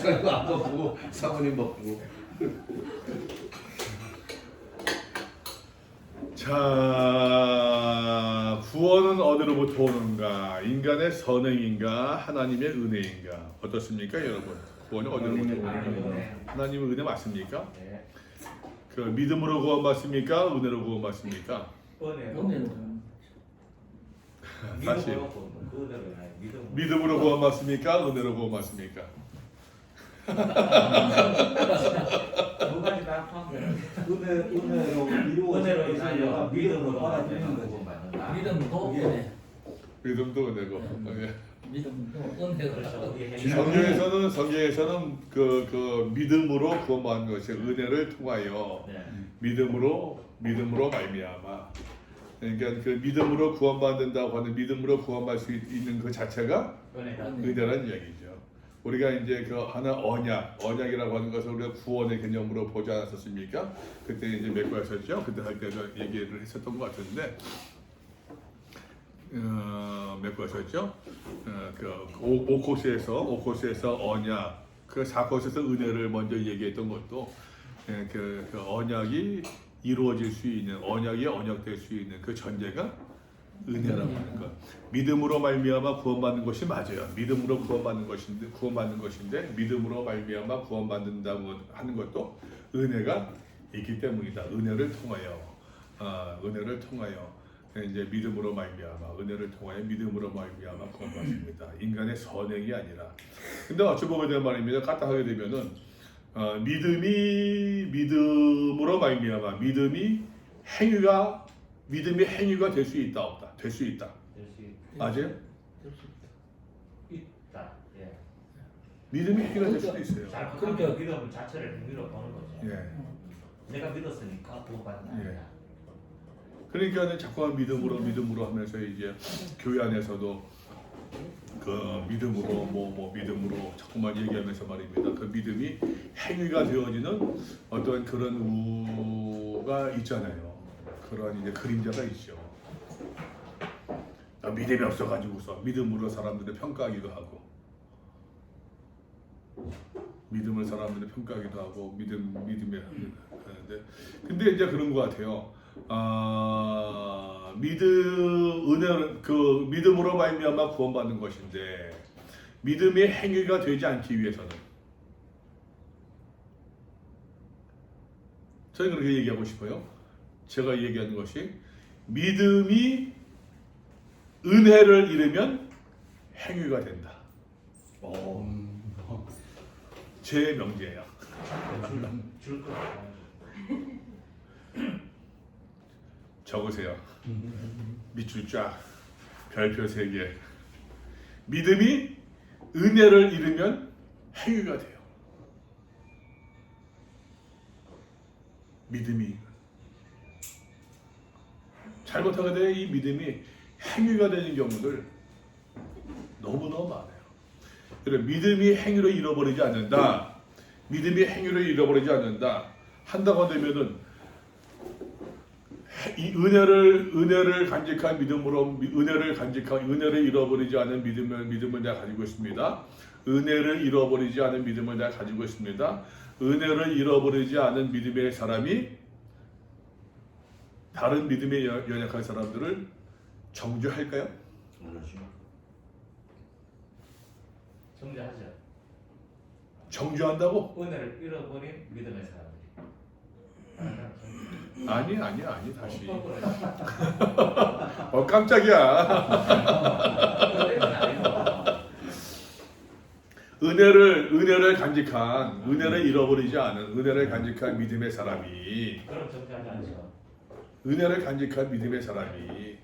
목사님 안 바쁘고 사모님 바쁘고. 자, 구원은 어디로부터 오는가? 인간의 선행인가? 하나님의 은혜인가? 어떻습니까, 여러분? 구원이 어디로부터 오는가? 하나님의 은혜 맞습니까? 네. 그 믿음으로 구원받습니까? 은혜로 구원받습니까? 은혜는 다시. 믿음으로 믿음으로 구원받습니까? 은혜로 구원받습니까? 두 가지 다 포함돼요. 은혜로 은혜로 이루어진 인하여 믿음으로 받아들이는 거지. 구원받는다. 믿음도 은혜, 믿음도 은혜고. 예. 믿음도 그렇죠. 은혜가 우리 성경에서는 그 믿음으로 구원받는 것이 은혜를 통하여 네. 믿음으로 말미암아. 그러니까 그 믿음으로 구원받는다고 하는 믿음으로 구원받을 수 있는 그 자체가 은혜가 은혜라는 이야기죠. 우리가 이제 그 하나 언약이라고 하는 것을 우리가 구원의 개념으로 보지 않았었습니까? 그때 이제 몇 거였었죠? 그때 할 때도 얘기를 했었던 것 같은데 몇 거였었죠? 그 5코스에서 언약, 그 4코스에서 은혜를 먼저 얘기했던 것도 그 언약이 이루어질 수 있는, 언약이 언약될 수 있는 그 전제가 은혜라고 하는 것. 믿음으로 말미암아 구원받는 것이 맞아요. 믿음으로 구원받는 것인데 믿음으로 말미암아 구원받는다고 하는 것도 은혜가 있기 때문이다. 은혜를 통하여 이제 믿음으로 말미암아, 은혜를 통하여 믿음으로 말미암아 구원받습니다. 인간의 선행이 아니라. 근데 어찌 보게 되면 말입니다. 까딱하게 되면은 믿음으로 말미암아 믿음이 행위가 될 수 있다 없다? 될 수 있다. 맞아요? 있다. 예. 믿음이 행위가 될 수도 있어요. 자, 그러니까 믿음 자체를 행위로 보는 거죠. 예. 내가 믿었으니까 구원받는다. 예. 그러니까 자꾸만 믿음으로 하면서 이제 교회 안에서도 그 믿음으로 자꾸만 얘기하면서 말입니다. 그 믿음이 행위가 되어지는 어떤 그런 우가 있잖아요. 그런 이제 그림자가 있죠. 믿음이 없어가지고서 믿음으로 사람들을 평가하기도 하고, 믿음을 사람들이 평가하기도 하고 믿음에 하는데, 근데 이제 그런 것 같아요. 은혜는 그 믿음으로 말미암아 구원받는 것인데 믿음의 행위가 되지 않기 위해서는 저는 그렇게 얘기하고 싶어요. 제가 얘기하는 것이 믿음이 은혜를 잃으면 행위가 된다. 제 명제예요. 줄 거. 적으세요. 밑줄 쫙 별표 3개. 믿음이 은혜를 잃으면 행위가 돼요. 믿음이 잘못하게 되면 이 믿음이 행위가 되는 경우들 너무너무 많아요. 그래, 믿음이 행위로 잃어버리지 않는다. 믿음이 행위로 잃어버리지 않는다. 한다고 되면은 이 은혜를 간직한 믿음으로 은혜를 잃어버리지 않은 믿음을 내가 가지고 있습니다. 은혜를 잃어버리지 않은 믿음을 내가 가지고 있습니다. 은혜를 잃어버리지 않은 믿음의 사람이 다른 믿음에 연약한 사람들을 정죄할까요? 정죄하죠. 정죄한다고? 은혜를 잃어버린 믿음의 사람들이. 아니 다시. 깜짝이야. 은혜를 간직한, 은혜를 잃어버리지 않은, 은혜를 간직한 믿음의 사람이, 그럼 정죄하지 않죠. 은혜를 간직한 믿음의 사람이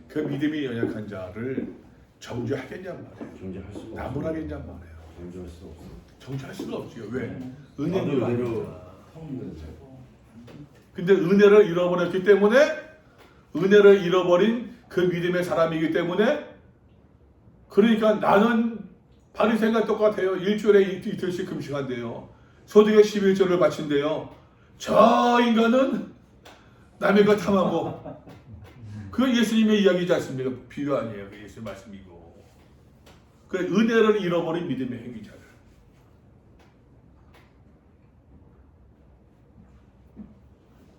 그 믿음이 연약한 자를 정죄하겠냔 말이에요. 존재할 수가 없어. 나무라겠냔 말이에요. 존재할 수 없어. 정죄할 수가 없지요. 왜? 나도 은혜가 은혜로 아니라. 근데 은혜를 잃어버렸기 때문에, 은혜를 잃어버린 그 믿음의 사람이기 때문에, 그러니까 나는 바리새인과 똑같아요. 일주일에 이틀씩 금식한대요. 소득의 11조를 바친대요. 저 인간은 남의 것 탐하고, 그건 예수님의 이야기지 않습니까? 비유 아니에요. 예수의 말씀이고. 그 은혜를 잃어버린 믿음의 행위자를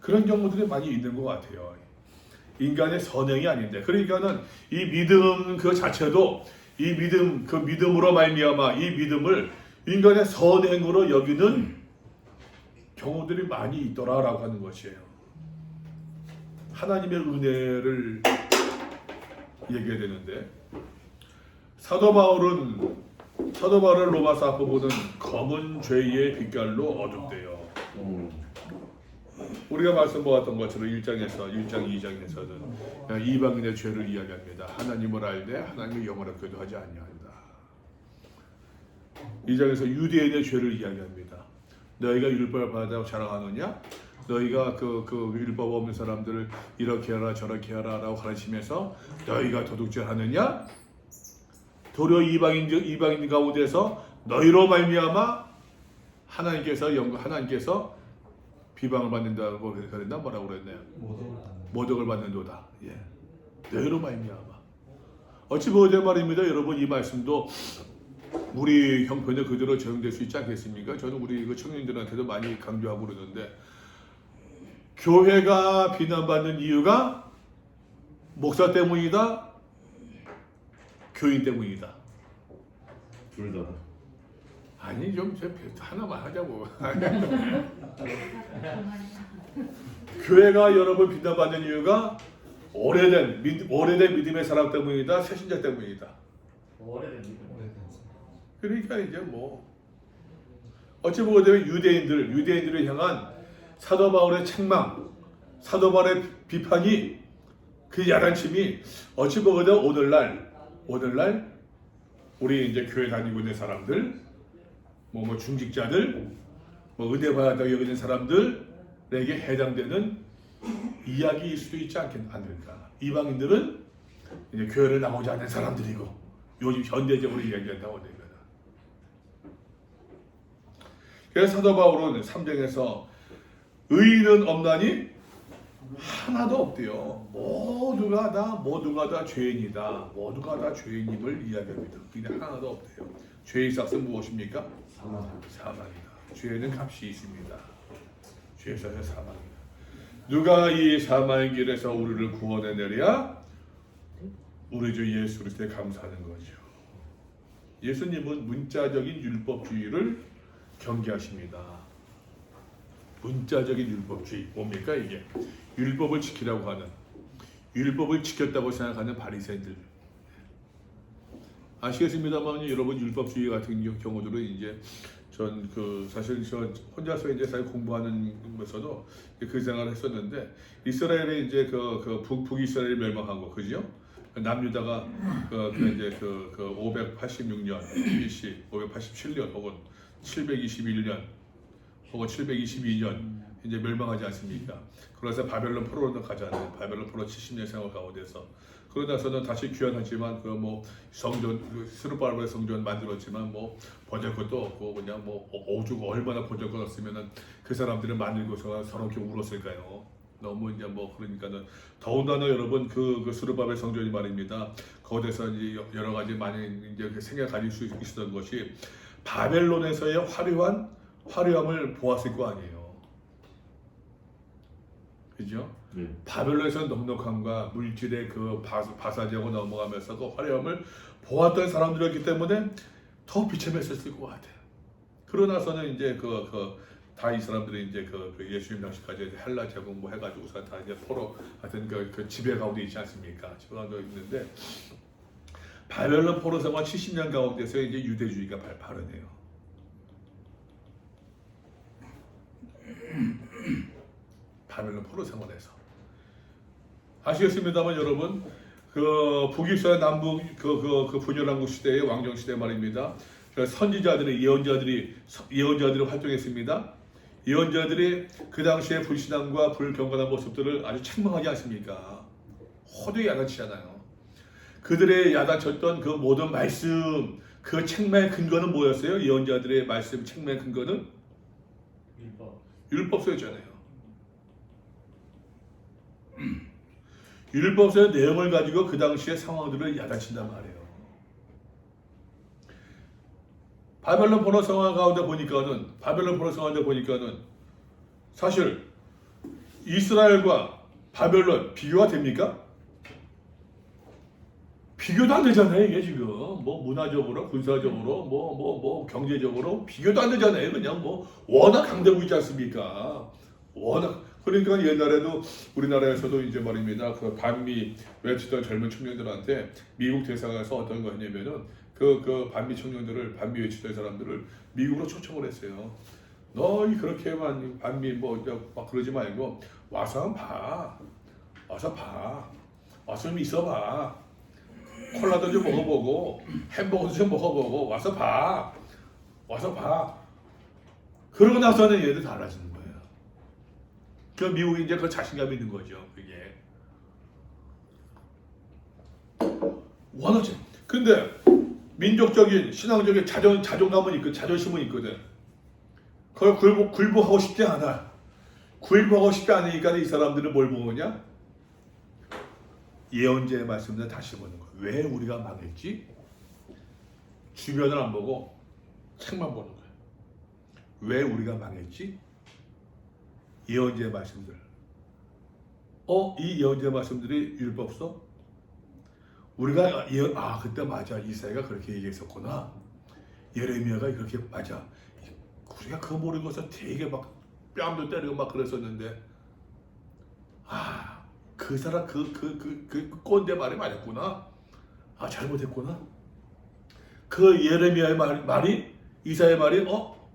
그런 경우들이 많이 있는 것 같아요. 인간의 선행이 아닌데, 그러니까는 이 믿음 그 자체도 이 믿음 그 믿음으로 말미암아 이 믿음을 인간의 선행으로 여기는 경우들이 많이 있더라라고 하는 것이에요. 하나님의 은혜를 얘기해야 되는데, 사도 바울은 로마서 앞부분은 검은 죄의 빛깔로 어둡대요. 우리가 말씀 보았던 것처럼 1장 2장에서는 이방인의 죄를 이야기합니다. 하나님을 알되 하나님의 영원한 교도하지 아니한다. 2장에서 유대인의 죄를 이야기합니다. 너희가 율법을 받았다고 자랑하느냐? 너희가 그 율법 없는 사람들을 이렇게 하라 저렇게 하라라고 가르치면서 너희가 도둑질하느냐? 도리어 이방인 가운데서 너희로 말미암아 하나님께서 비방을 받는다고 그랬나 뭐라고 그랬나요? 모독을 받는도다. 예, 너희로 말미암아. 어찌 보면 말입니다. 여러분, 이 말씀도 우리 형편에 그대로 적용될 수 있지 않겠습니까? 저는 우리 청년들한테도 많이 강조하고 그러는데, 교회가 비난받는 이유가 목사 때문이다, 교인 때문이다. 둘 다. 아니 좀 하나만 하자고. 교회가 여러분 비난받는 이유가 오래된 믿음의 사람 때문이다, 새신자 때문이다. 오래된 믿음. 그러니까 이제 뭐 어찌 보면 유대인들을 향한 사도 바울의 책망, 사도 바울의 비판이, 그 야단침이 어찌 보면 오늘날 우리 이제 교회 다니고 있는 사람들, 뭐 중직자들, 뭐 은혜 받았다고 여기는 사람들에게 해당되는 이야기일 수도 있지 않을까. 이방인들은 이제 교회를 나오지 않는 사람들이고, 요즘 현대적으로 이야기한다고 합니다. 그래서 사도 바울은 3장에서 의인은 없나니 하나도 없대요. 모두가 다 죄인이다. 모두가 다 죄인임을 이야기합니다. 그냥 하나도 없대요. 죄의 삭은 무엇입니까? 사망이다. 죄는 값이 있습니다. 죄의 삭은 사망이다. 누가 이 사망의 길에서 우리를 구원해내랴? 우리 주 예수 그리스도에 감사하는 거죠. 예수님은 문자적인 율법주의를 경계하십니다. 문자적인 율법주의, 뭡니까 이게? 율법을 지키라고 하는, 율법을 지켰다고 생각하는 바리새인들. 아시겠습니다만 여러분, 율법주의 같은 경우들은 이제 사실 저 혼자서 이제 사실 공부하면서도 그 생각을 했었는데, 이스라엘의 이제 북이스라엘이 멸망한 거, 그죠? 남유다가 이제 586년 BC, 587년 혹은 721년 혹은 722년 이제 멸망하지 않습니까? 그래서 바벨론 포로로 가잖아요. 바벨론 포로 70년 생활 가운데서. 그러고 나서는 다시 귀환하지만 성전, 스룹바벨의 성전 만들었지만 보잘 것도 없고, 그냥 오죽 얼마나 보잘 것 없으면은 그 사람들을 만들고서 서로 이렇게 울었을까요? 너무 이제 그러니까는, 더군다나 여러분 그 스룹바벨 성전이 말입니다. 거기서 이제 여러 가지 많이 이제 생각 가질 수 있었던 것이, 바벨론에서의 화려함을 보았을 거 아니에요. 그죠? 네. 바벨론에서 넉넉함과 물질의 바사지하고 넘어가면서 그 화려함을 보았던 사람들이었기 때문에 더 비참했었을 것 같아요. 그러고 나서는 이제 다 이 사람들이 이제 예수님 당시까지 헬라 제국 해가지고서 다 이제 포로 하여튼 그 지배 가운데 있지 않습니까? 지배 가운데 있는데, 바벨론 포로 생활 70년 가운데서 이제 유대주의가 발판이에요. 바벨론 포로 생활에서 아시겠습니다만 여러분, 북이스라엘 남북 분열왕국 시대의 왕정 시대 말입니다. 선지자들이 예언자들이 활동했습니다. 예언자들이 그 당시에 불신앙과 불경건한 모습들을 아주 책망하지 않습니까? 호되게 야단치잖아요. 그들의 야단쳤던 그 모든 말씀, 그 책망의 근거는 뭐였어요? 예언자들의 말씀, 책망의 근거는 율법서였잖아요. 율법서의 내용을 가지고 그 당시의 상황들을 야단친단 말이에요. 바벨론 포로 상황 가운데 보니까는 사실 이스라엘과 바벨론 비교가 됩니까? 비교도 안 되잖아요. 이게 지금 뭐 문화적으로, 군사적으로, 뭐 경제적으로 비교도 안 되잖아요. 그냥 뭐 워낙 강대국 있지 않습니까? 워낙 그러니까 옛날에도 우리나라에서도 이제 말입니다. 그 반미 외치던 젊은 청년들한테 미국 대사관에서 어떤 거 했냐면은 그 반미 청년들을 반미 외치던 사람들을 미국으로 초청을 했어요. 너희 그렇게만 반미 뭐 막 그러지 말고 와서 한번 봐. 와서 봐. 와서 좀 있어봐. 콜라도 좀 먹어보고 햄버거도 좀 먹어보고 와서 봐. 와서 봐. 그러고 나서는 얘들 달라지는 거예요. 그 미국이 이제 그 자신감 있는 거죠. 그게. 원하지. 근데 민족적인 신앙적인 자존감은 있고 자존심은 있거든. 그걸 굴복하고 싶지 않아. 굴복하고 싶지 않으니까 이 사람들은 뭘 보느냐? 예언자의 말씀을 다시 보는 거야. 왜 우리가 망했지? 주변을 안 보고 책만 보는 거야. 왜 우리가 망했지? 예언자의 말씀들. 이 예언자의 말씀들이 율법서? 우리가 그때 맞아. 이사야가 그렇게 얘기했었구나. 예레미야가 그렇게 맞아. 우리가 그거 모르고서 되게 막 뺨도 때리고 막 그랬었는데 그 사람 그 꼰대 말이 맞았구나. 잘못했구나. 그 예레미야의 말이 이사야의 말이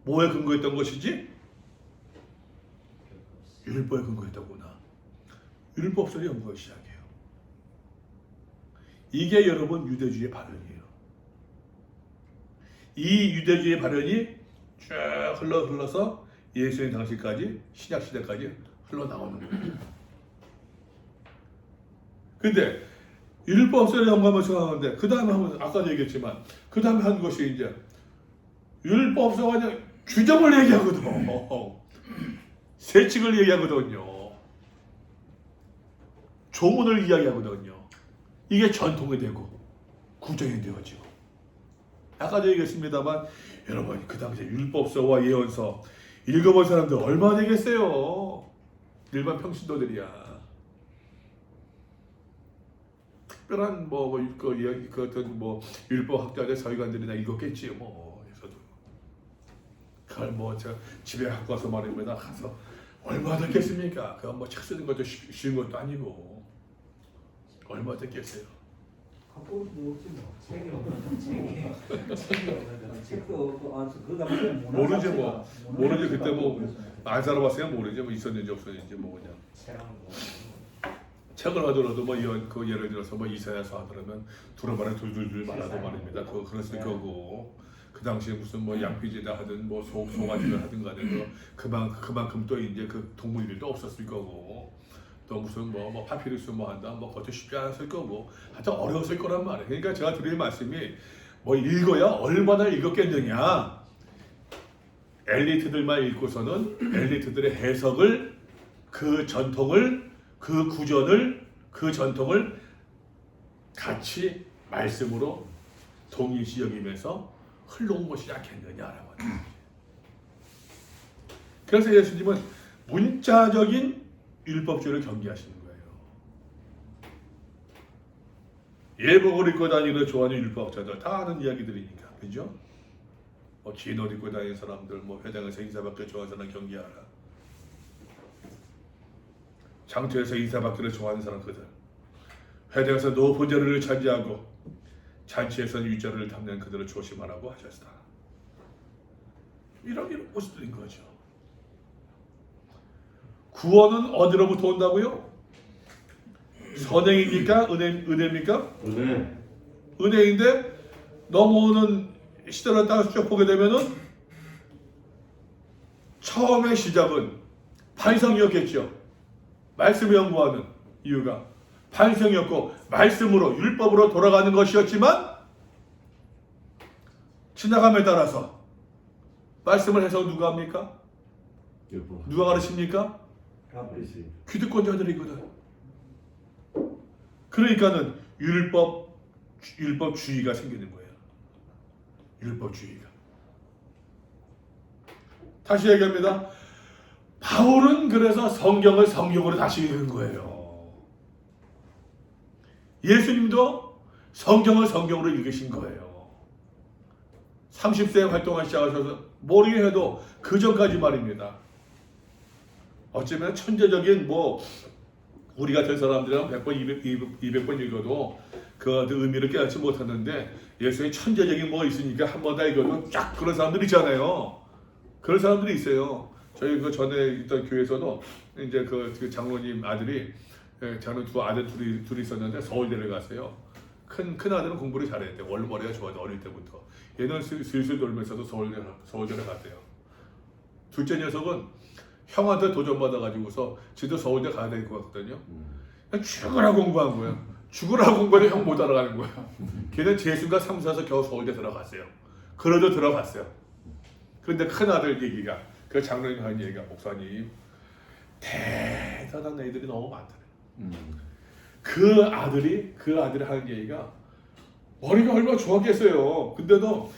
뭐에 근거했던 것이지? 율법에 근거했다구나. 율법서를 연구하기 시작해요. 이게 여러분 유대주의 발현이에요. 이 유대주의 발현이 쭉 흘러서 예수님 당시까지 신약시대까지 흘러나오는 거예요. 근데 율법서를 연구하면서 하는데 그 다음에 아까도 얘기했지만 그 다음에 한 것이 이제 율법서가 그냥 규정을 얘기하거든. 세칙을 얘기하거든요. 조문을 이야기하거든요. 이게 전통이 되고 구정이 되어지고. 아까도 얘기했습니다만 여러분 그 당시에 율법서와 예언서 읽어본 사람들 얼마나 되겠어요? 일반 평신도들이야. 특별한 어떤 율법학자들 서기관들이나 읽었겠지요. 그래서도 그걸 저 집에 갖고 와서 말입니다. 가서 얼마 됐겠습니까? 그건 책 쓰는 것도 쉬운 것도 아니고 얼마 됐겠어요? 갖고 뭐지 뭐. 책이 없는 책도 없고 그 당시에 모르지 모르지 그때 안 살아봤으면 모르지 있었는지 없었는지 그냥 책을 하더라도 예를 들어서 이사야서 하더라면 두루마리 둘둘둘 말하도 말입니다. 그랬을 거고 그 당시에 무슨 양피지다 하든 송아지를 하든 간에 그만큼 또 이제 그 동물들도 없었을 거고 또 무슨 파피루스 한다 그것도 쉽지 않았을 거고 하여튼 어려웠을 거란 말이에요. 그러니까 제가 드릴 말씀이 읽어야 얼마나 읽었겠느냐. 엘리트들만 읽고서는 엘리트들의 해석을 그 전통을 그 구전을 그 전통을 같이 말씀으로 동일시 여기면서 흘러온 것이지 않겠느냐라고. 그래서 예수님은 문자적인 율법주의를 경계하시는 거예요. 예복을 입고 다니는 좋아하는 율법학자들 다 아는 이야기들이니까, 그죠? 긴 옷 입고 다니는 사람들, 회당에서 인사받기를 좋아하는 사람 경계하라. 장터에서 인사받기를 좋아하는 사람 그들, 회당에서 높은 자리를 차지하고 잔치에서는 윗자리를 탐내는 그들을 조심하라고 하셨다. 이런 모습들인 거죠. 구원은 어디로부터 온다고요? 선행입니까? 은혜입니까? 은혜. 은혜인데 넘어오는 시대를 따라 쭉 보게 되면은 처음의 시작은 반성이었겠죠. 말씀을 연구하는 이유가 반성이었고 말씀으로 율법으로 돌아가는 것이었지만 지나감에 따라서 말씀을 해서 누가 합니까? 율법. 누가 가르칩니까? 아버지. 기득권자들이거든. 그러니까는 율법주의가 생기는 거예요. 율법주의가. 다시 얘기합니다. 바울은 그래서 성경을 성경으로 다시 읽은 거예요. 예수님도 성경을 성경으로 읽으신 거예요. 30세 활동을 시작하셔서 모르게 해도 그 전까지 말입니다. 어쩌면 천재적인 뭐 우리 같은 사람들은 100번, 200번 읽어도 그 의미를 깨닫지 못하는데 예수의 천재적인 뭐가 있으니까 한 번 다 읽어도 쫙 그런 사람들 있잖아요. 그런 사람들이 있어요. 저희 그 전에 있던 교회에서도 이제 그 장로님 아들이 저는 두 아들 둘이 있었는데 서울대를 갔어요. 큰 아들은 공부를 잘했대. 원래 머리가 좋아서 어릴 때부터. 얘는 슬슬 놀면서도 서울대를 갔대요. 둘째 녀석은 형한테 도전받아가지고서 지도 서울대 가야 될 것 같거든요. 그냥 죽으라 공부한 거예요. 죽으라 공부해도 형 못 알아가는 거예요. 걔는 재수가 3사서 겨우 서울대 들어갔어요. 그래도 들어갔어요. 그런데 큰 아들 얘기가 그 장로님 하는 얘기가 목사님 대단한 애들이 너무 많더래요. 그 아들이 하는 얘기가 머리가 얼마나 좋았겠어요. 근데도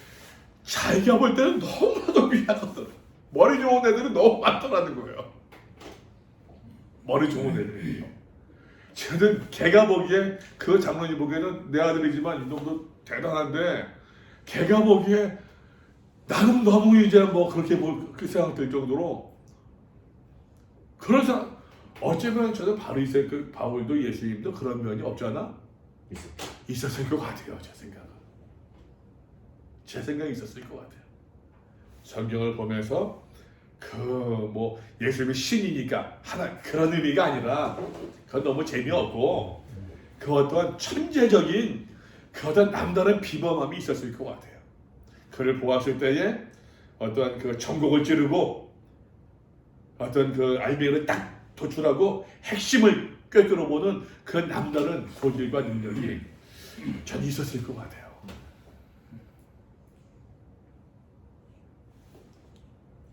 자기가 볼 때는 너무나도 미안하더라고요. 머리 좋은 애들은 너무 많더라는 거예요. 머리 좋은 애들이요. 쟤는 걔가 보기에 그 장로님 보기에는 내 아들이지만 이 놈도 대단한데 걔가 보기에 나는 너무 이제 뭐 그렇게 그 생각될 정도로 그런 사람 어쩌면 저는 바리새 그 바울도 예수님도 그런 면이 없잖아 있었을 것 같아요. 제 생각이 있었을 것 같아요. 성경을 보면서 그 뭐 예수님이 신이니까 하나 그런 의미가 아니라 그건 너무 재미없고 그 어떤 천재적인 그 어떤 남다른 비범함이 있었을 것 같아요. 그를 보았을 때에 어떤 그 전곡을 찌르고 어떤 그 알맹이를 딱 도출하고 핵심을 꿰뚫어보는 그 남다른 소질과 능력이 전 있었을 것 같아요.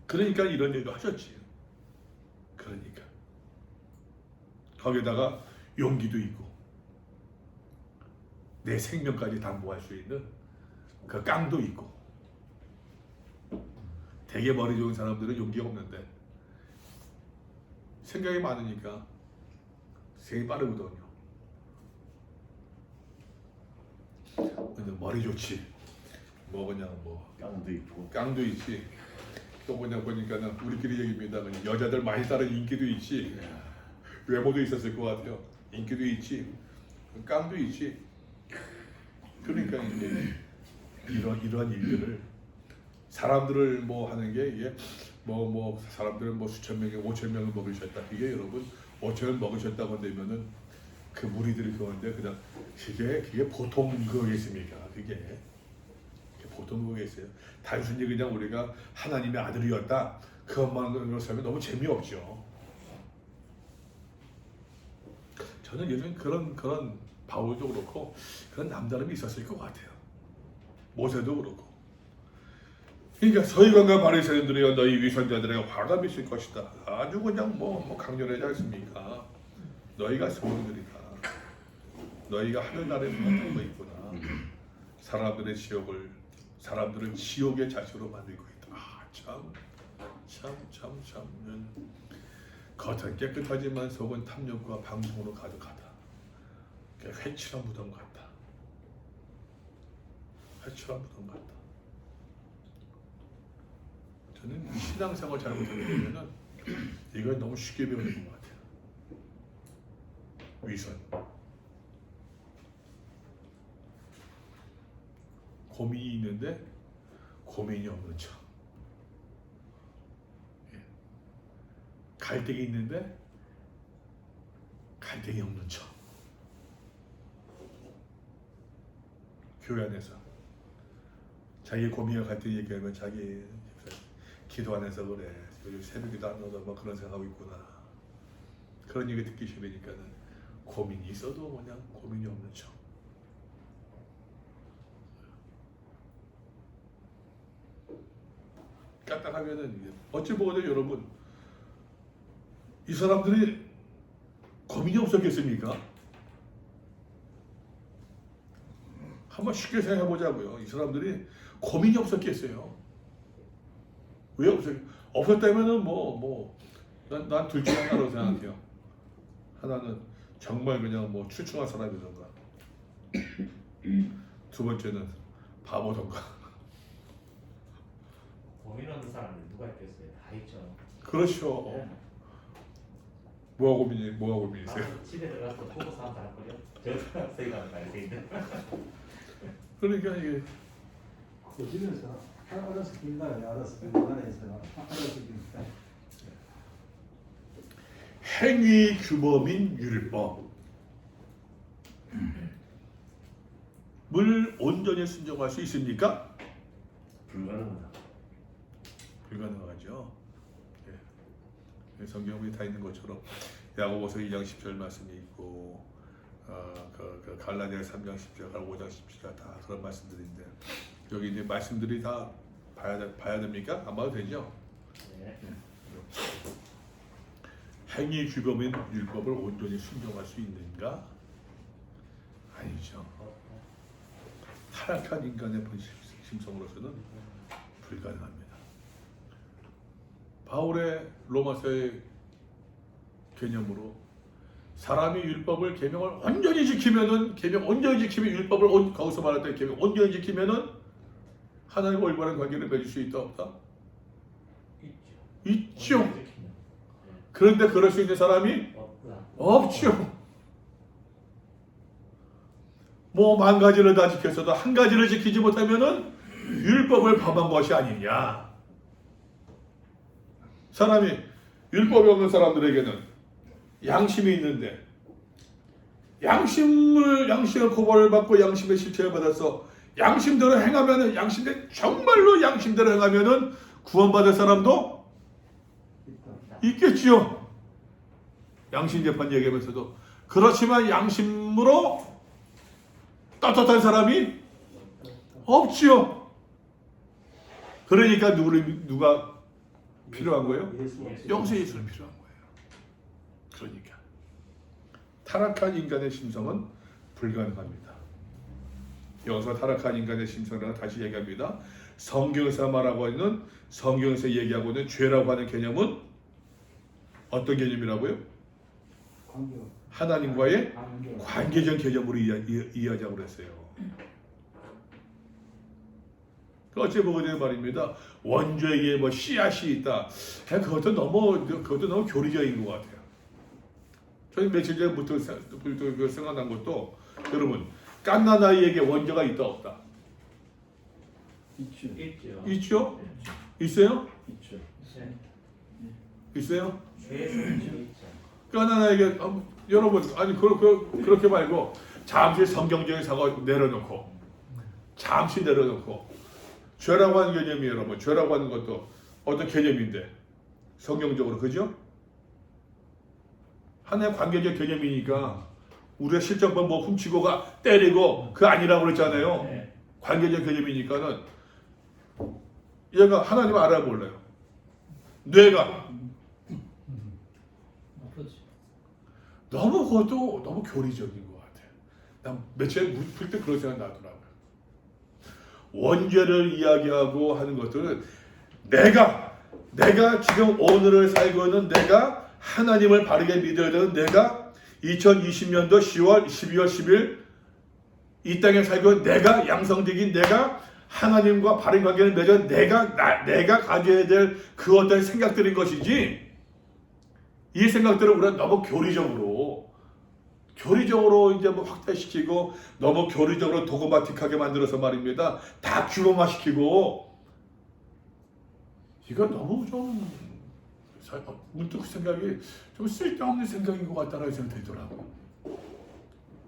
그러니까 이런 얘기도 하셨지. 그러니까 거기다가 용기도 있고 내 생명까지 담보할 수 있는 그 깡도 있고. 되게 머리 좋은 사람들은 용기가 없는데 생각이 많으니까 생각이 빠르거든요. 머리 좋지. 뭐 그냥 뭐 깡도 있고. 깡도 있지. 또 그냥 보니까는 우리끼리 얘기입니다. 그냥 여자들 많이 따른 인기도 있지. 외모도 있었을 것 같아요. 인기도 있지. 깡도 있지. 그러니까 이제 이런 일들을 사람들을 뭐 하는 게 이게 뭐 사람들은 뭐 수천 명이 5천 명을 먹으셨다. 이게 여러분 5천을 먹으셨다고 되면은 그 무리들이 그건데 그냥 그게 보통 그거겠습니까? 그게 보통 그거겠어요. 단순히 그냥 우리가 하나님의 아들이었다. 그것만으로 살면 너무 재미없죠. 저는 요즘 그런 바울도 그렇고 그런 남다름이 있었을 것 같아요. 모세도 그렇고. 그러니까 서기관과 바리새인들이여 너희 위선자들에게 화가 미칠 것이다. 아주 그냥 뭐 강렬하지 않습니까? 너희가 소원들이다. 너희가 하늘나라에 살고 있구나. 사람들은 지옥의 자식으로 만들고 있다. 참. 겉은 깨끗하지만 속은 탐욕과 방종으로 가득하다. 회칠한 무덤 같다. 저는 신앙생활 잘못하게 되면은 이걸 너무 쉽게 배우는 것 같아요. 위선. 고민이 있는데 고민이 없는 척. 갈등이 있는데 갈등이 없는 척. 교회 안에서 자기 고민과 갈등 얘기하면 자기 기도 안에서 그래. 요즘 새벽에도 안 나오다 뭐 그런 생각하고 있구나. 그런 얘기 듣기 싫으니까는 고민이 있어도 그냥 고민이 없는 척. 까딱하면은 어찌 보거든 여러분 이 사람들이 고민이 없었겠습니까? 한번 쉽게 생각해 보자고요. 이 사람들이 고민이 없었겠어요. 왜 없었다면은 난 둘 중에 하나로 생각해요. 하나는 정말 그냥 뭐 출중한 사람이던가, 두 번째는 바보던가. 고민 없는 사람이 누가 있겠어요? 다 있죠. 그렇죠. 뭐가 고민이세요? 나도 집에 들어가서 보고 사람 잘 거려. 저 세이가 말세 있는. 그러니까 이게 그 집에서 알아서 길가에 알아서 길가에서 알아서 길가. 행위 규범인 율법. 물 온전히 순종할 수 있습니까? 불가능하다. 불가능하죠. 예. 성경에 다 있는 것처럼 야고보서 2장 10절 말씀이 있고, 그 갈라디아 3장 10절, 5장 10절 다 그런 말씀들인데, 여기 이제 말씀들이 다 봐야 됩니까? 안 봐도 되죠. 네. 행위 규범인 율법을 온전히 순종할 수 있는가? 아니죠. 타락한 인간의 심성으로서는 불가능합니다. 바울의 로마서의 개념으로 사람이 율법을 계명을 온전히 지키면은 계명 온전히 지키면 율법을 거기서 말할 때 계명 온전히 지키면은 하나님과 올바른 관계를 맺을 수 있다 없다? 있죠. 그런데 그럴 수 있는 사람이 없죠. 뭐 만 가지를 다 지켰어도 한 가지를 지키지 못하면은 율법을 범한 것이 아니냐. 사람이 율법이 없는 사람들에게는 양심이 있는데 양심을 고발을 받고 양심의 실체를 받아서 양심대로 행하면은 정말로 양심대로 행하면은 구원받을 사람도 있겠지요. 양심 재판 얘기하면서도 그렇지만 양심으로 떳떳한 사람이 없지요. 그러니까 누가 필요한 거예요? 영생 예수는 필요한 거예요. 그러니까 타락한 인간의 심성은 불가능합니다. 여기서 타락한 인간의 심성이라고 다시 얘기합니다. 성경에서 말하고 있는 성경에서 얘기하고 있는 죄라고 하는 개념은 어떤 개념이라고요? 하나님과의 관계적 개념으로 이해하자고 그랬어요. 어찌 보게 되는 말입니다. 원죄에 뭐 씨앗이 있다. 그것도 너무 교리적인 것 같아요. 저희 며칠 전부터 생각난 것도 여러분 갓난아이에게 원죄가 있다 없다? 있죠. 있죠? 있어요? 있죠. 있어요? 죄에서 있죠. 갓난아이에게 여러분 아니 그렇게 말고 잠시 성경적인 사고 내려놓고 잠시 내려놓고 죄라고 하는 개념이 여러분 죄라고 하는 것도 어떤 개념인데 성경적으로 그죠? 하나의 관계적 개념이니까 우리가 실정법 뭐 훔치고가 때리고 그 아니라고 그랬잖아요. 네. 관계적 개념이니까는 얘가 하나님을 알아야 몰라요. 뇌가 그것도 너무 교리적인 것 같아요. 난 며칠 풀 때 그런 생각 나더라고요. 원죄를 이야기하고 하는 것들은 내가 지금 오늘을 살고 있는 내가 하나님을 바르게 믿어야 되는 내가 2020년도 10월 12월 10일 이 땅에 살고 있는 내가 양성적인 내가 하나님과 바른 관계를 맺은 내가 가져야 될 그 어떤 생각들인 것이지 이 생각들을 우리가 너무 교리적으로 이제 뭐 확대시키고 너무 교리적으로 도그마틱하게 만들어서 말입니다. 다 규범화시키고 이건 너무 좀 문득 그 생각이 좀 쓸데없는 생각인 것 같다는 생각이 들더라고요.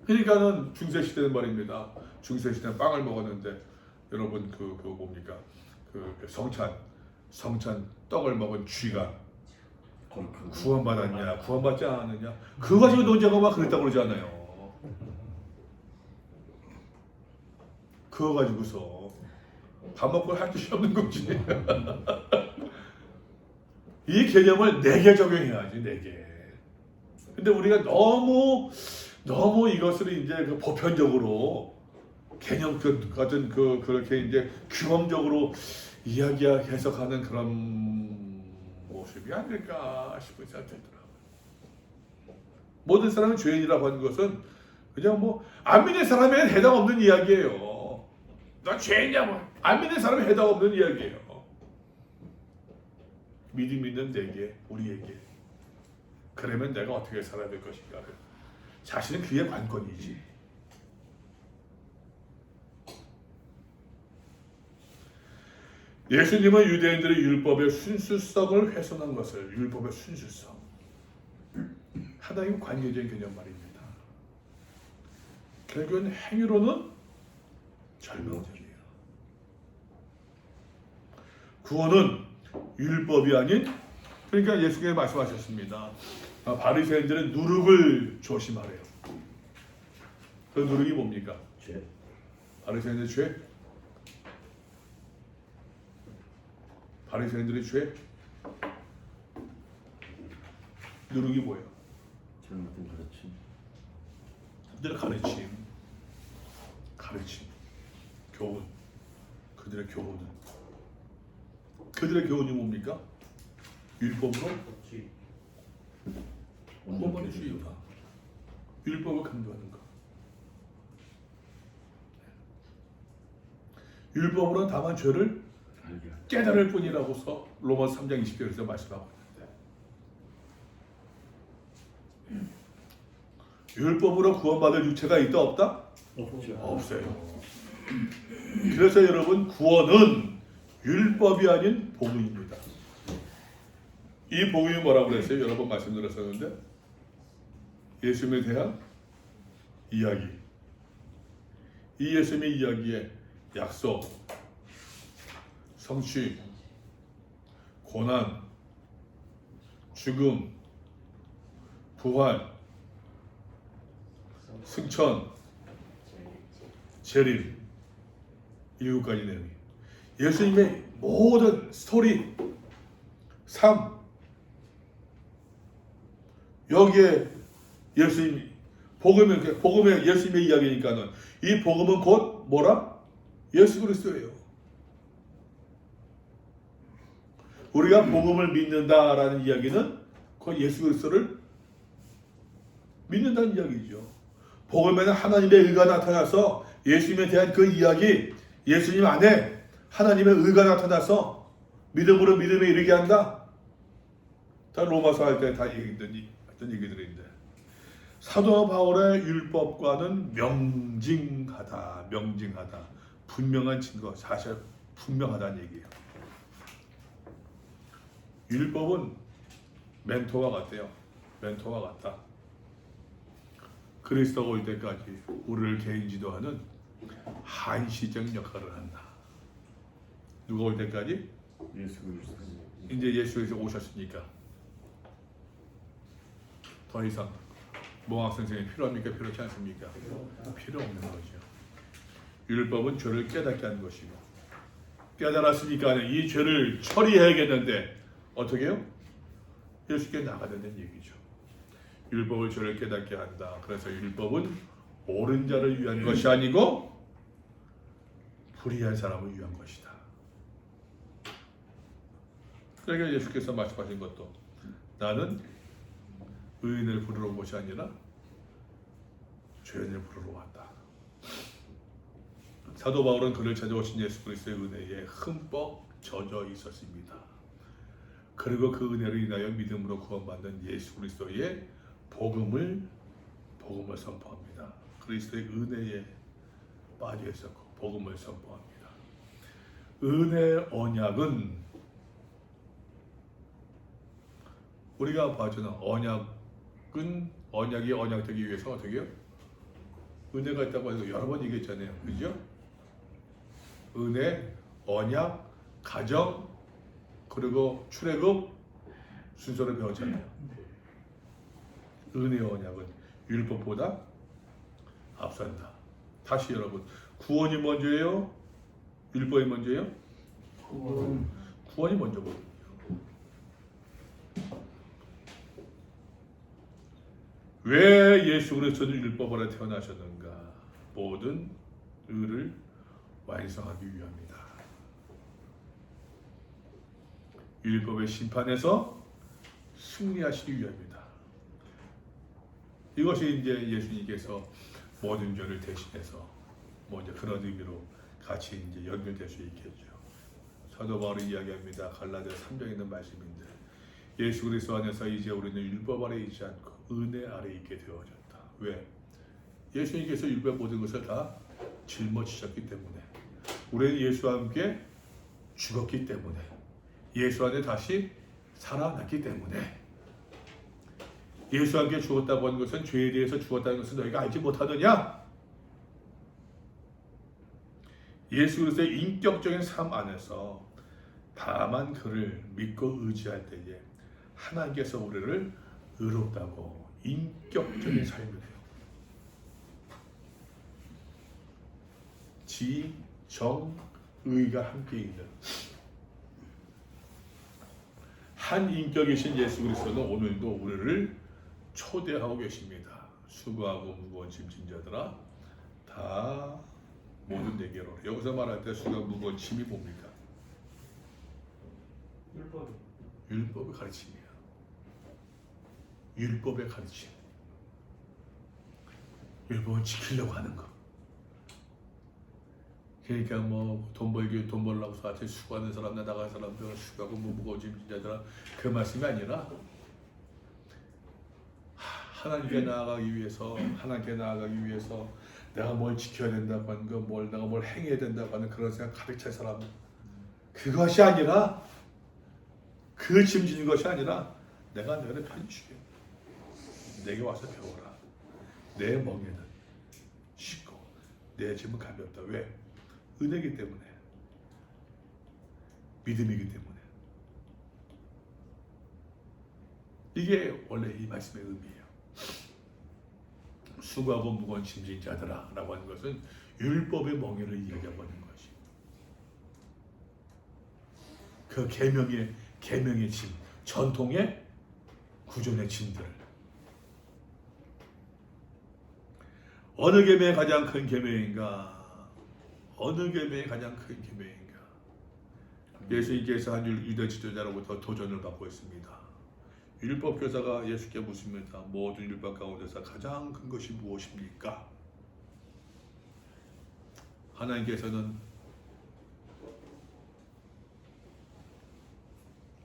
그러니까는 중세시대는 말입니다. 중세시대는 빵을 먹었는데 여러분 그 뭡니까 그 성찬 떡을 먹은 쥐가 구원받았냐 구원받지 않았느냐 그거 가지고 논쟁하고 막 그랬다고 그러잖아요. 그거 가지고서 밥 먹고 할 뜻이 없는 거지. 이 개념을 4개 적용해야지 4개. 근데 우리가 너무 이것을 이제 그 보편적으로 개념 같은 그렇게 이제 규범적으로 이야기 해석하는 그런 뭐 모습이 아닐까 싶은 생각이 들더라고요. 모든 사람은 죄인이라고 하는 것은 그냥 뭐 안 믿는 사람에게 해당 없는 이야기예요. 나 죄인이야 뭐. 안 믿는 사람에 해당 없는 이야기예요. 믿음 있는 내게, 우리에게. 그러면 내가 어떻게 살아야 될 것인가를. 자신은 그의 관건이지. 예수님은 유대인들의 율법의 순수성을 훼손한 것을 율법의 순수성. 하나님 관계적인 개념 말입니다. 결국은 행위로는 절망적이에요. 구원은 율법이 아닌 그러니까 예수님이 말씀하셨습니다. 바리새인들은 누룩을 조심하래요. 그 누룩이 뭡니까? 죄. 바리새인들의 죄? 바리새인들의 죄? 누룩이 뭐예요? 잘못된 가르침. 그들의 가르침, 교훈, 그들의 교훈이 뭡니까? 율법으로 원본주의다. 율법을 강조하는 것. 율법으로는 다만 죄를 깨달을 뿐이라고서 로마서 3장 20절에서 말씀하고 있는데 율법으로 구원받을 유체가 있다 없다? 없어요. 그래서 여러분 구원은 율법이 아닌 복음입니다. 이 복음이 뭐라고 그랬어요? 여러 번 말씀드렸었는데 예수님에 대한 이야기. 이 예수님의 이야기에 약속, 성취, 고난, 죽음, 부활, 승천, 재림, 7가지 내용이 예수님의 모든 스토리, 삶 여기에 예수님 복음의 예수님의 이야기니까는 이 복음은 곧 뭐라? 예수 그리스도예요. 우리가 복음을 믿는다라는 이야기는 그 예수 그리스도를 믿는다는 이야기죠. 복음에는 하나님의 의가 나타나서 예수님에 대한 그 이야기, 예수님 안에 하나님의 의가 나타나서 믿음으로 믿음에 이르게 한다. 다 로마서 할 때 다 했던 얘기들인데 사도 바울의 율법과는 명징하다. 분명한 증거, 사실 분명하다는 얘기예요. 율법은 멘토와 같대요. 멘토와 같다. 그리스도가 올 때까지 우리를 개인 지도하는 한시적 역할을 한다. 누가 올 때까지? 예수 그리스도. 이제 예수께서 오셨으니까 더 이상 몽학 선생이 필요합니까? 필요하지 않습니까? 필요 없는 거죠. 율법은 죄를 깨닫게 하는 것이고 깨달았으니까 이 죄를 처리해야겠는데 어떻게 해요? 예수께 나가야 된다는 얘기죠. 율법을 죄를 깨닫게 한다. 그래서 율법은 옳은 자를 위한 것이 아니고 불의한 사람을 위한 것이다. 그러니까 예수께서 말씀하신 것도 나는 의인을 부르러 온 것이 아니라 죄인을 부르러 왔다. 사도 바울은 그를 찾아오신 예수 그리스도의 은혜에 흠뻑 젖어 있었습니다. 그리고 그 은혜를 인하여 믿음으로 구원받는 예수 그리스도의 복음을 선포합니다. 그리스도의 은혜에 빠져 있었고 복음을 선포합니다. 은혜 언약은 우리가 봤잖아. 언약이 언약되기 위해서 어떻게 해요? 은혜가 있다고 해서 여러 번 얘기했잖아요. 그죠? 은혜, 언약, 가정, 그리고 출애굽 순서를 배웠잖아요. 은혜의 언약은 율법보다 앞선다. 다시 여러분, 구원이 먼저예요? 율법이 먼저예요? 구원이 먼저거든요. 왜 예수 그리스도는 율법 아래 태어나셨는가? 모든 의를 완성하기 위함이다. 율법의 심판에서 승리하시기 위함이다. 이것이 이제 예수님께서 모든 죄를 대신해서 뭐 이제 그런 의미로 같이 이제 연결될 수 있겠죠. 사도 바울이 이야기합니다. 갈라디아 3장에 있는 말씀인데 예수 그리스도 안에서 이제 우리는 율법 아래 있지 않고 은혜 아래 있게 되어졌다. 왜? 예수님께서 율법 모든 것을 다 짊어지셨기 때문에 우리는 예수와 함께 죽었기 때문에 예수 안에 다시 살아났기 때문에 예수와 함께 죽었다고 하는 것은 죄에 대해서 죽었다는 것은 너희가 알지 못하느냐? 예수 그리스도의 인격적인 삶 안에서 다만 그를 믿고 의지할 때에 하나님께서 우리를 의롭다고 인격적인 삶을 해요. 지, 정, 의가 함께 있는 한 인격이신 예수 그리스도는 오늘도 우리를 초대하고 계십니다. 수고하고 무거운 짐진 자들아 다 모든 내게로. 여기서 말할 때 수고하고 무거운 짐이 뭡니까? 율법의 가르침이야. 율법의 가르침. 율법을 지키려고 하는 거. 그러니까 뭐 돈 벌려고 사실 수고하는 사람들 나가는 사람들 수고하고 뭐 무거운 짐진 자들아 그 말씀이 아니라 하나님께 나아가기 위해서 내가 뭘 지켜야 된다고 하는 거, 내가 뭘 행해야 된다고 하는 그런 생각 가득 찰 사람 그것이 아니라 그 짐 지는 것이 아니라 내가 너를 편히 주게 내게 와서 배워라. 내 멍에는 쉽고 내 짐은 가볍다. 왜? 은혜이기 때문에 믿음이기 때문에 이게 원래 이 말씀의 의미예요. 수고하고 무거운 짐진 자들아 라고 하는 것은 율법의 멍에를 이야기하고 있는 것이 그 계명의 짐, 전통의 구존의 짐들 어느 계명이 가장 큰 계명인가? 어느 계명이 가장 큰 계명인가? 예수님께서 한 유대 지도자로부터 도전을 받고 있습니다. 율법 교사가 예수께 묻습니다. 모든 율법 가운데서 가장 큰 것이 무엇입니까? 하나님께서는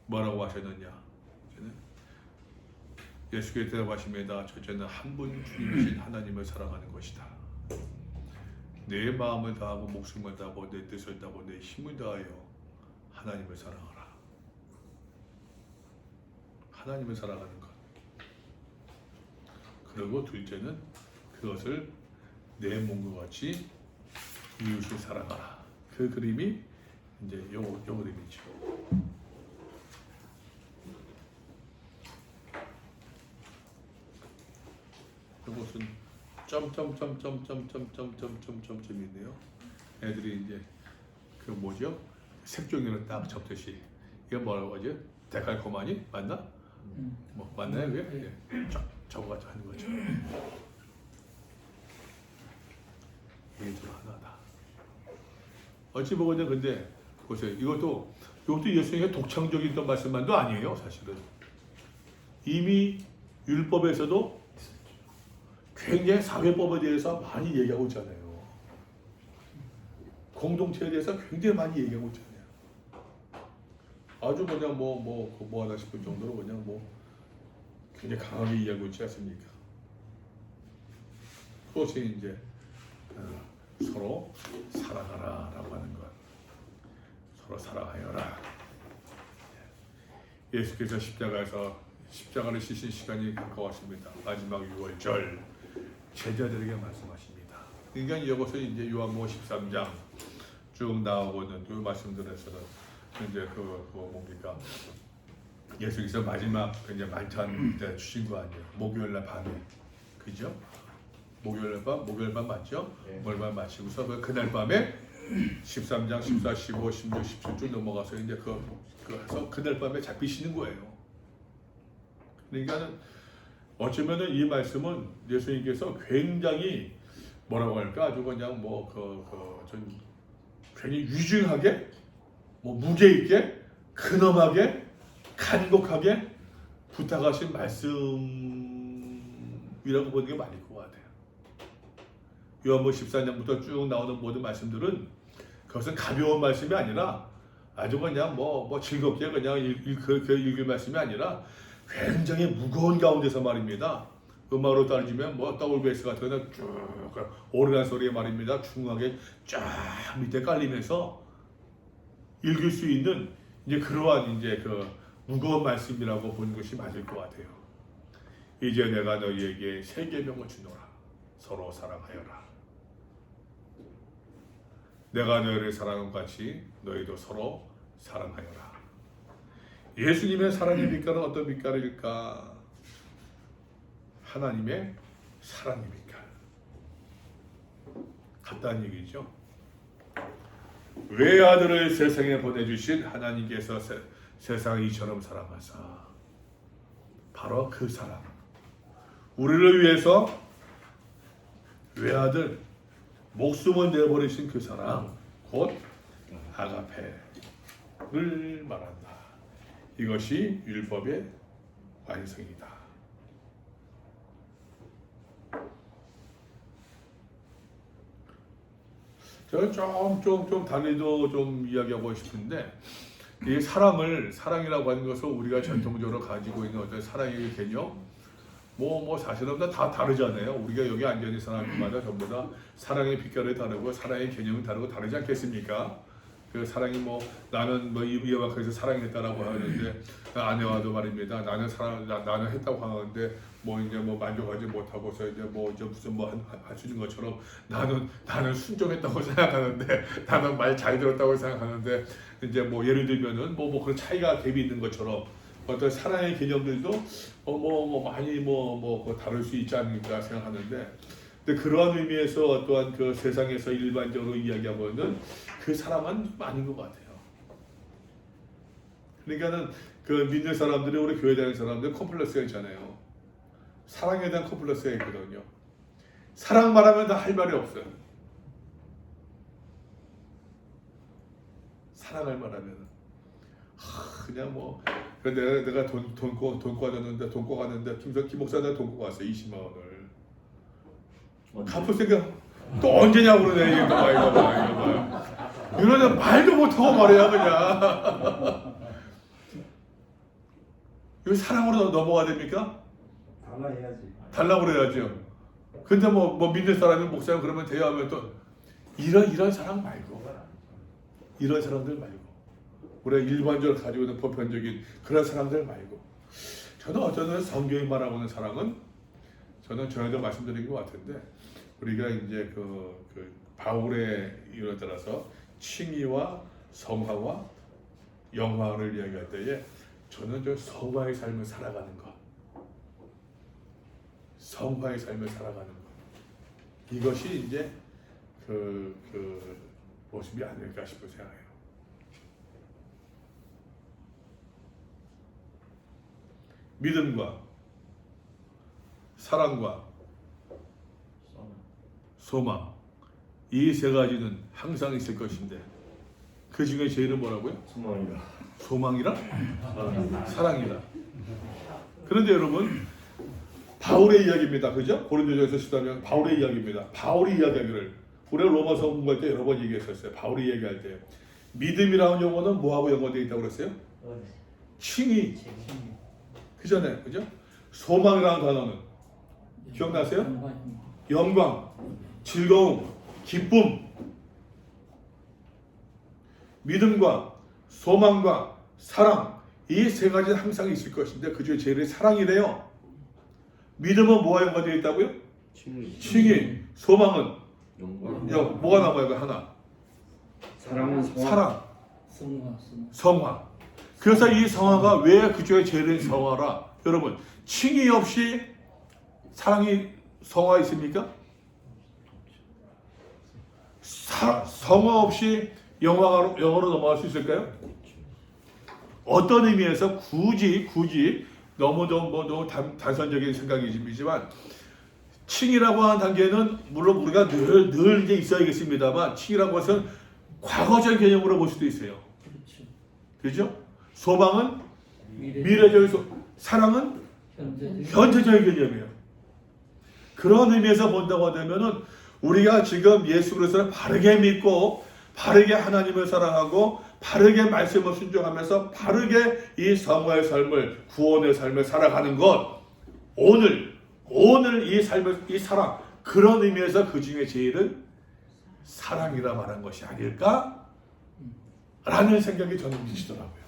뭐라고 하셨느냐? 예수께서 대답하십니다. 첫째는 한 분 주님이신 하나님을 사랑하는 것이다. 내 마음을 다하고 목숨을 다하고 내 뜻을 다하고 내 힘을 다하여 하나님을 사랑하라. 하나님을 사랑하는 것. 그리고 둘째는 그것을 내 몸과 같이 이웃을 사랑하라. 그 그림이 이제 요 그림이죠. 이것은 점점점점점점점점점점이네요. 애들이 이제 그 뭐죠? 색종이로 딱 접듯이 이게 뭐라고 하죠? 데칼코마니 맞나? 뭐 맞나요 그게? 저거같이 하는 거죠. 이게 좀 하나다. 어찌 보면 근데 보세요. 이것도 예수님의 독창적인 말씀만도 아니에요. 사실은 이미 율법에서도 굉장히 사회법에 대해서 많이 얘기하고 있잖아요. 공동체에 대해서 굉장히 많이 얘기하고 있잖아요. 아주 그냥 뭐 하나 싶을 정도로 그냥 뭐 굉장히 강하게 이야기하고 있지 않습니까? 그것이 이제 서로 사랑하라라고 하는 것. 서로 사랑하여라. 예수께서 십자가를 지신 시간이 가까웠습니다. 마지막 6월절 제자들에게 말씀하십니다. 그러니까 이것을 이제 요한복음 13장 쭉 나오고는 그 말씀들에서는 이제 뭡니까? 예수께서 마지막 이제 만찬 때 주신 거 아니에요? 목요일날 밤에, 그죠? 목요일 밤 맞죠? 네. 목요일 밤 마치고서 그날 밤에 13장, 14, 15, 16, 17 쭉 넘어가서 이제 그래서 그날 밤에 잡히시는 거예요. 그러니까는 어쩌면은 이 말씀은 예수님께서 굉장히 뭐라고 할까 아주 그냥 전 굉장히 유중하게 무게 있게 근엄하게 간곡하게 부탁하신 말씀이라고 보는 게 맞을 것 같아요. 요한복음 14장부터 쭉 나오는 모든 말씀들은 그것은 가벼운 말씀이 아니라 아주 그냥 뭐 즐겁게 그냥 읽을 말씀이 아니라 굉장히 무거운 가운데서 말입니다. 음악으로 따지면 뭐 더블 베이스 같은 거는 쭉 오르간 소리의 말입니다. 중하게 쫙 밑에 깔리면서 읽을 수 있는 이제 그러한 이제 그 무거운 말씀이라고 보는 것이 맞을 것 같아요. 이제 내가 너희에게 새 계명을 주노라. 서로 사랑하여라. 내가 너희를 사랑한 것 같이 너희도 서로 사랑하여라. 예수님의 사랑의 빛깔은 어떤 빛깔일까? 하나님의 사랑의 빛깔. 같다는 얘기죠. 외아들을 세상에 보내주신 하나님께서 세상을 이처럼 사랑하사, 바로 그 사랑, 우리를 위해서 외아들 목숨을 내버리신 그 사랑, 곧 아가페를 말한다. 이것이 율법의 완성이다. 제가 좀 달리도 좀 이야기하고 싶은데, 이 사랑이라고 하는 것을 우리가 전통적으로 가지고 있는 어떤 사랑의 개념, 사실은 다 다르잖아요. 우리가 여기 앉아있는 사람마다 전부 다 사랑의 빛깔이 다르고 사랑의 개념이 다르고 다르지 않겠습니까? 그 사랑이 나는 이와 그래서 사랑했다라고 하는데, 아내와도 말입니다. 나는 했다고 하는데 이제 만족하지 못하고서 이제 무슨 할 수 있는 것처럼 나는 순종했다고 생각하는데, 나는 말 잘 들었다고 생각하는데, 이제 예를 들면은 그런 차이가 갭이 있는 것처럼 어떤 사랑의 개념들도 많이 다를 수 있지 않을까 생각하는데, 근데 그러한 의미에서 어떠한 그 세상에서 일반적으로 이야기하고는 그 사랑은 아닌 것 같아요. 그러니까는 그 믿는 사람들이, 우리 교회 다니는 사람들 컴플렉스가 있잖아요. 사랑에 대한 컴플렉스가 있거든요. 사랑 말하면 다 할 말이 없어요. 사랑할 말하면 그냥 내가 돈 꿔줬는데 돈 꿔갔는데 김 목사한테 돈 꿔갔어요. 20만 원을. 갚을 생각 또 언제냐고 그러네. 이거 봐. 이러면 말도 못하고 말이야 그냥. 이거 사랑으로 넘어가야 됩니까? 달라해야지. 달라고 그래야죠. 근데 믿는 사람이 목사님 그러면 대화하면 또 이런 사람 말고, 이런 사람들 말고, 우리가 일반적으로 가지고 있는 보편적인 그런 사람들 말고, 저는 어쩌면 성경이 말하고 있는 사랑은, 저는 전에도 말씀드린 것 같은데, 우리가 이제 그 바울의 이론에 따라서 칭의와 성화와 영화를 이야기할 때에, 저는 저 성화의 삶을 살아가는 것, 성화의 삶을 살아가는 것, 이것이 이제 그 모습이 아닐까 싶어 생각해요. 믿음과 사랑과 소망, 이 세 가지는 항상 있을 것인데, 그 중에 제일은 뭐라고요? 소망이라? 사랑이라. 그런데 여러분, 바울의 이야기입니다. 그죠? 고린도전서 14장 바울의 이야기입니다. 바울이 이야기하기를, 우리가 로마서 공부할 때 여러 번 얘기했었어요. 바울이 얘기할 때 믿음이라는 용어는 뭐하고 연관되어 있다고 그랬어요? 칭의. 그잖아요. 그죠? 소망이라는 단어는 기억나세요? 영광, 즐거움, 기쁨. 믿음과 소망과 사랑, 이 세 가지는 항상 있을 것인데, 그 중에 제일 사랑이래요. 믿음은 뭐와 연관되어 있다고요? 칭의. 소망은 뭐가 남아요? 하나. 사랑은 사랑. 성화. 성화. 그래서 이 성화가 왜 그중에 제일인 성화라? 여러분, 칭의 없이 사랑이 성화 있습니까? 성화 없이 영어로 넘어갈 수 있을까요? 어떤 의미에서 굳이 너무 단선적인 생각이지만, 칭이라고 하는 단계는 물론 우리가 늘 이제 있어야겠습니다만, 칭이라고 해서 과거적 개념으로 볼 수도 있어요. 그렇죠? 소망은 미래적인 사랑은 현재적인 개념이에요. 그런 의미에서 본다고 하면은 우리가 지금 예수 그리스도를 바르게 믿고 바르게 하나님을 사랑하고 바르게 말씀을 순종하면서 바르게 이 성화의 삶을 구원의 삶을 살아가는 것 오늘 이 삶을 이 사랑 그런 의미에서 그 중에 제일은 사랑이라 말한 것이 아닐까? 라는 생각이 저는 미치더라고요.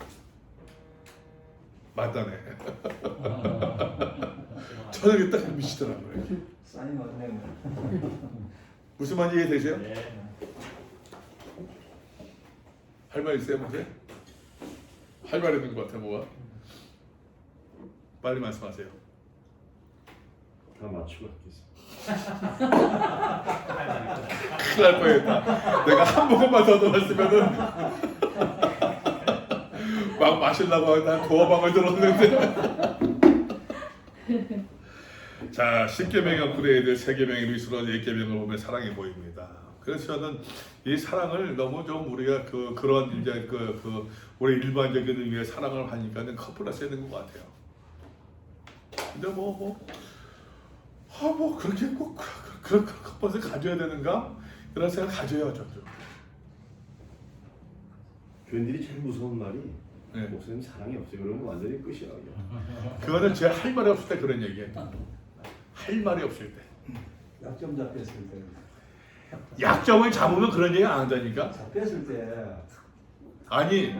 맞다네. 저는 딱 미치더라고요. 사인 왔네요. 무슨 말인지 이해되세요? 네. 할 말 있어요, 문제? 할 말 있는 것 같아, 뭐가? 빨리 말씀하세요. 다 맞추고 하겠습니다. 큰일 날 뻔했다. 내가 한 모금만 더 넣었으면은 막 마시려고 난 도어방을 들었는데. 자, 10계명의 업그레이드, 3계명의 리스로 10계명을 보면 사랑이 보입니다. 그래서 저는 이 사랑을 너무 좀 우리가 그런 이제 우리 일반적인 의미의 사랑을 하니까는 커플에서 있는 것 같아요. 근데 그렇게 꼭 그런 커플을 가져야 되는가? 이런 생각 가져요, 저도. 교인들이 제일 무서운 말이 네. 목사님 사랑이 없어요. 그러면 완전히 끝이야. 그거는 제가 할 말이 없을 때 그런 얘기예요. 할 말이 없을 때. 약점 잡혔을 때. 약점을 잡으면 그런 얘기 안 한다니까. 잡혔을 때. 아니,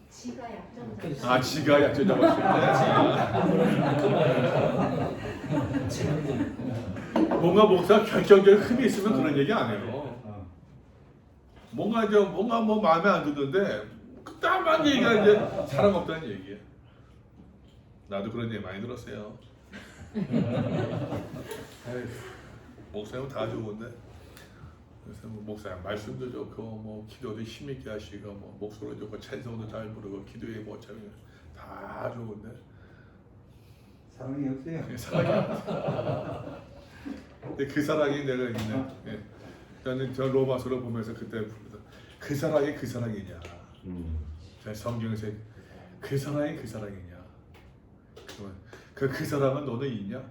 지가 약점 지가 약점 잡았을 때. 뭔가 목사 결정적인 흠이 있으면 그런 얘기 안 해요. 뭔가 뭐 마음에 안 드는데 그딴만 얘기가 이제 사랑 없다는 얘기야. 나도 그런 얘기 많이 들었어요. 목사님은 다 좋은데 그래서 목사님 말씀도 좋고 뭐 기도도 힘있게 하시고 뭐 목소리 좋고 찬송도 잘 부르고 기도에 뭐 다 좋은데 사랑이 없어요. 사랑이 근데 그 사랑이 내가 있네. 저는 저 로마서를 보면서 그때 그 사랑이 그 사랑이냐. 성경에서 그 사랑이 그 사랑이냐. 그 사랑은 너는 있냐?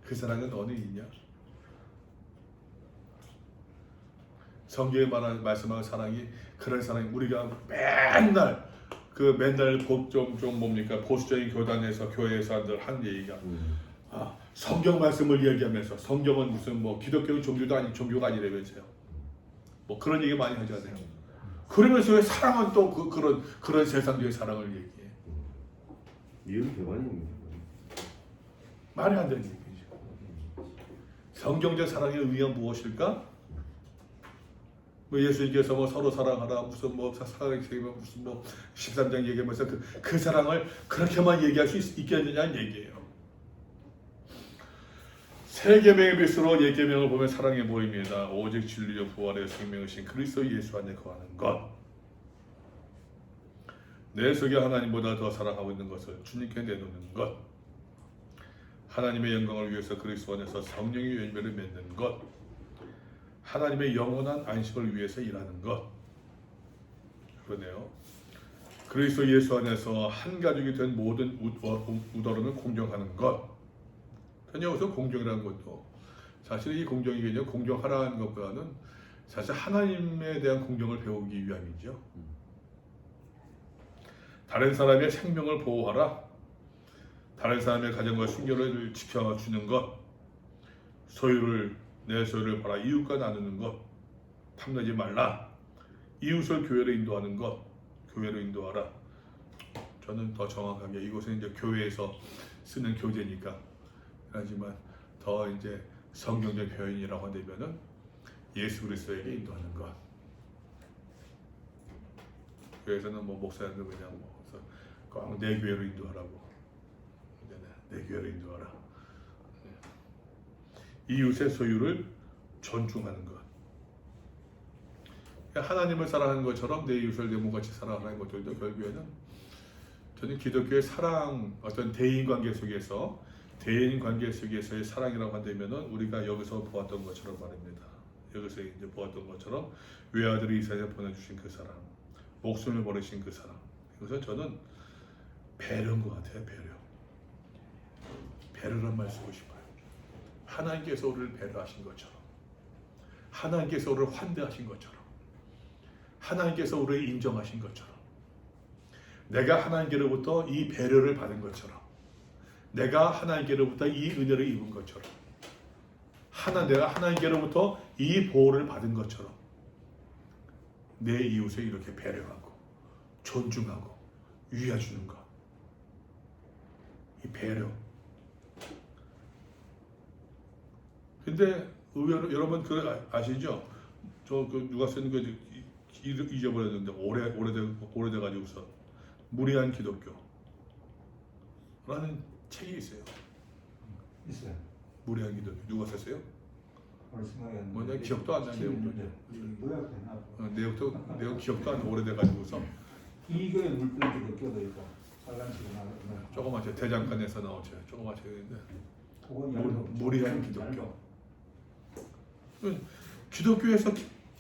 그 사랑은 너는 있냐? 성경에 말씀하는 사랑이 그런 사랑이 우리가 맨날 좀 뭡니까 보수적인 교회에서 한 얘기가 성경 말씀을 이야기하면서 성경은 무슨 뭐 기독교 종교가 아니라면서요. 뭐 그런 얘기 많이 하잖아요. 그러면서 왜 사랑은 또 그런 세상적인 사랑을 얘기해? 이은 교환입니다. 말이 안 되는 얘기죠. 성경적 사랑의 의미가 무엇일까? 뭐 예수님께서 뭐 서로 사랑하라 무슨 뭐 사랑의 무슨 뭐 13장 얘기하면서 그 사랑을 그렇게만 얘기할 수 있겠느냐는 얘기예요. 3계명의 빛으로 10계명을 보면 사랑해 보입니다. 오직 진리요 부활의 생명이신 그리스도 예수 안에 거하는 것. 내 속에 하나님보다 더 사랑하고 있는 것을 주님께 내놓는 것. 하나님의 영광을 위해서 그리스도 안에서 성령의 열매를 맺는 것. 하나님의 영원한 안식을 위해서 일하는 것. 그러네요. 그리스도 예수 안에서 한 가족이 된 모든 우더러는 공경하는 것. 여기서 공경이라는 것도 사실 이 공경의 개념, 공경하라는 것보다는 사실 하나님에 대한 공경을 배우기 위함이죠. 다른 사람의 생명을 보호하라. 다른 사람의 가정과 순결을 지켜주는 것. 내 소유를 봐라. 이웃과 나누는 것. 탐내지 말라. 이웃을 교회로 인도하는 것. 교회로 인도하라. 저는 더 정확하게 이곳은 이제 교회에서 쓰는 교재니까 하지만 더 이제 성경적 표현이라고 한다면은 예수 그리스도에게 인도하는 것. 교회에서는 뭐 목사님들 그냥 뭐 꼭 내 교회로 인도하라고. 내 교회로 인도하라. 이웃의 소유를 존중하는 것. 하나님을 사랑하는 것처럼 내 이웃을 내 몸같이 사랑하는 것들도 결국에는 저는 기독교의 사랑, 어떤 대인 관계 속에서의 사랑이라고 한다면은 우리가 여기서 보았던 것처럼 말입니다. 여기서 이제 보았던 것처럼 외아들이 이스라엘에 보내주신 그 사랑, 목숨을 버리신 그 사랑, 그래서 저는 배려인 것 같아요. 배려란 말 쓰고 싶어요. 하나님께서 우리를 배려하신 것처럼, 하나님께서 우리를 환대하신 것처럼, 하나님께서 우리를 인정하신 것처럼, 내가 하나님께로부터 이 배려를 받은 것처럼, 내가 하나님께로부터 이 은혜를 입은 것처럼, 내가 하나님께로부터 이 보호를 받은 것처럼 내 이웃을 이렇게 배려하고 존중하고 위해주는 것, 이 배려. 근데 의외로 여러분 그 아시죠? 저 그 누가 쓰는 거 잊어버렸는데 오래돼 가지고서 무례한 기독교라는 책이 있어요. 있어요. 무례한 기독교 누가 썼어요? 생각이 안 뭐 나는데. 내가 기억도 안 나는데 내용 기억도 안 오래돼 가지고서 이거에 물든 기독교도 있고 빨간색이 나는 조그만 책 대장간에서 나오죠. 조그만 책인데 그건 무례한 기독교. 기독교에서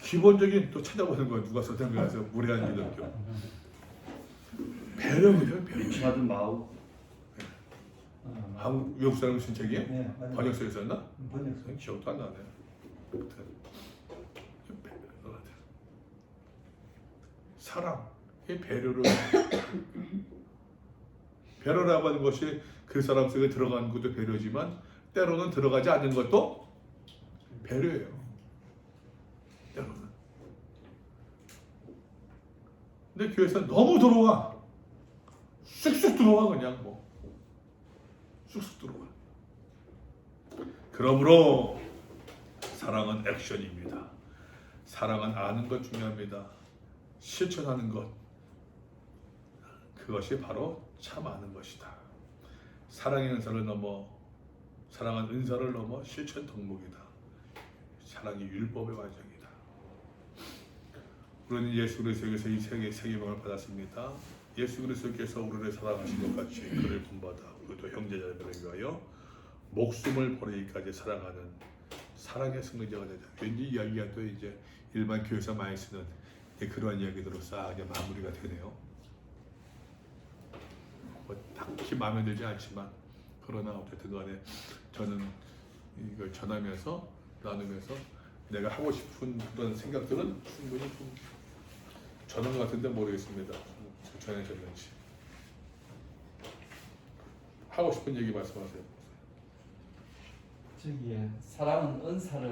기본적인 또 찾아보는 거 누가 썼던 거라서 무례한 기독교. 배려예요, 배려. 리차드 마우. 한국 외국 사람이 쓴 책이에요? 네, 맞아요. 번역서에 썼나? 번역서. 기억도 안 나네. 아무튼 사랑, 이 배려라고 하는 것이 그 사람 속에 들어가는 것도 배려지만 때로는 들어가지 않는 것도 배려예요. 때로는. 근데 교회에서 너무 들어와. 쑥쑥 들어와 그냥 뭐. 쑥쑥 들어와. 그러므로 사랑은 액션입니다. 사랑은 아는 것 중요합니다. 실천하는 것. 그것이 바로 참 아는 것이다. 사랑의 은사를 넘어, 사랑은 은사를 넘어 실천 덕목이다. 사랑이 율법의 완성이다. 우리는 예수 그리스도에게서 이 세계명을 받았습니다. 예수 그리스도께서 우리를 사랑하신 것 같이 그를 본받아 우리도 형제자매를 위하여 목숨을 버리기까지 사랑하는 사랑의 승리자가 되자. 왠지 이야기가 또 이제 일반 교회에서 많이 쓰는 그러한 이야기들로 싹 이제 마무리가 되네요. 뭐 딱히 마음에 들지 않지만 그러나 어쨌든 간에 저는 이걸 전하면서 나누면서 내가 하고 싶은 그런 생각들은 충분히 좀 전한 것 같은데 모르겠습니다. 전해졌는지. 하고 싶은 얘기 말씀하세요. 저기 사랑은 은사를